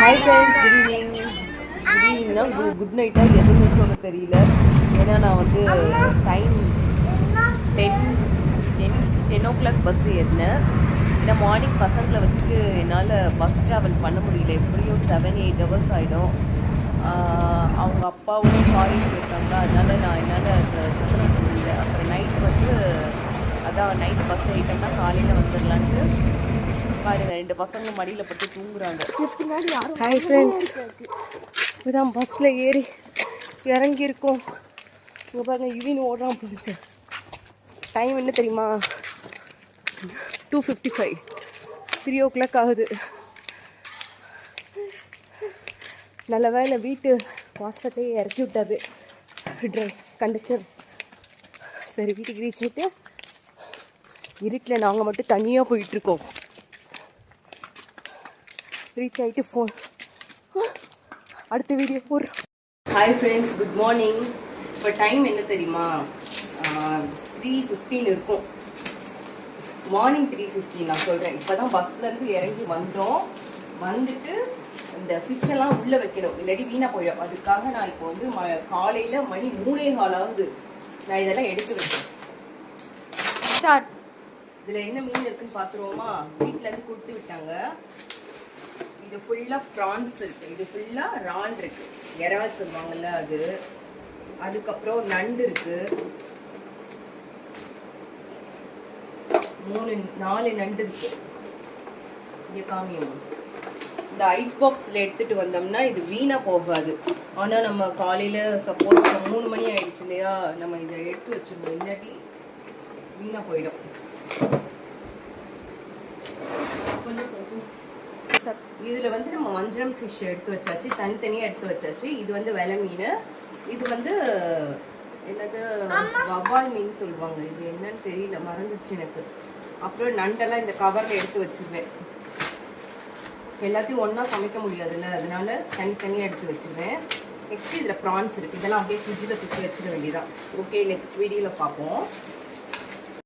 Hi friends, good evening. Good ஈவினிங்னா good நைட்டாக எதுன்னு சொல்ல தெரியல. ஏன்னா நான் வந்து டைம் 10 பஸ் ஏறினேன். ஏன்னா மார்னிங் பசங்களை வச்சுட்டு என்னால் பஸ் ட்ராவல் பண்ண முடியல. எப்படியும் 7-8 ஹவர்ஸ் ஆகிடும். அவங்க அப்பாவும் ஃபாரின் போயிருக்காங்க, அதனால் நான் என்னால் அதை பண்ண முடியல. அப்புறம் நைட் வந்து அதான் நைட் பஸ் ஏறிட்டோம்னா காலையில் வந்துடலான்ட்டு பாருங்க, 2 பசங்க மடியில் பட்டு தூங்குறாங்க. ஹாய் ஃப்ரெண்ட்ஸ், இப்போதான் பஸ்ஸில் ஏறி இறங்கியிருக்கோம். இங்கே பாருங்க, யுவின் ஓடுறான் போயிட்டு. டைம் என்ன தெரியுமா? 2:55, 3 o'clock ஆகுது. நல்ல வேலை வீட்டு வாசத்தையே இறக்கி விட்டாது கண்டக்டர். சரி, வீட்டுக்கு ரீச் ஆகிட்டு இருட்டில் நாங்கள் மட்டும் தனியாக போயிட்டுருக்கோம். ரீச் ஆகிட்டு ஃபோன் அடுத்த வீடியோ போடுறோம். Hi friends, good morning. இப்போ டைம் என்ன தெரியுமா? 3:15 இருக்கும். மார்னிங் 3:15 நான் சொல்கிறேன். இப்போ தான் பஸ்லேருந்து இறங்கி வந்தோம். வந்துட்டு இந்த ஃபிஷ்ஷெல்லாம் உள்ளே வைக்கணும், இல்லாட்டி வீணாக போயிடும். அதுக்காக நான் இப்போ வந்து காலையில் மணி 3:15 ஆகுது. நான் இதெல்லாம் எடுத்து வைக்கிறேன். ஸ்டார்ட். இதில் என்ன மீன் இருக்குன்னு பார்த்துருவோமா? வீட்டிலேருந்து கொடுத்து விட்டாங்க. இது ஃபுல்லாக ப்ரான்ஸ் இருக்குது, இது ஃபுல்லாக ரான் இருக்குது, இறால் சொல்லுவாங்கல்ல அது. அதுக்கப்புறம் நண்டு இருக்குது, 4 நண்டு இருக்குது. இங்கே காமியும். இந்த ஐஸ் பாக்ஸில் எடுத்துகிட்டு வந்தோம்னா இது வீணாக போகாது. ஆனால் நம்ம காலையில் சப்போஸ் 3 மணி ஆயிடுச்சு இல்லையா, நம்ம இதை எடுத்து வச்சுருவோம், இல்லாட்டி வீணாக போயிடும். கொஞ்சம் இதில் வந்து நம்ம வஞ்சரம் ஃபிஷ் எடுத்து வச்சாச்சு, தனித்தனியாக எடுத்து வச்சாச்சு. இது வந்து வெலை மீன், இது வந்து என்னது வவ்வால் மீன் சொல்லுவாங்க. இது என்னன்னு தெரியல, மறந்துச்சு எனக்கு. அப்புறம் நண்டெல்லாம் இந்த கவரில் எடுத்து வச்சுருவேன். எல்லாத்தையும் ஒன்றா சமைக்க முடியாதுல்ல, அதனால தனித்தனியாக எடுத்து வச்சுருவேன். நெக்ஸ்ட் இதில் ப்ரான்ஸ் இருக்குது. இதெல்லாம் அப்படியே ஃப்ரிட்ஜில் தூக்கி வச்சிட வேண்டியதான். ஓகே, நெக்ஸ்ட் வீடியோவில் பார்ப்போம்.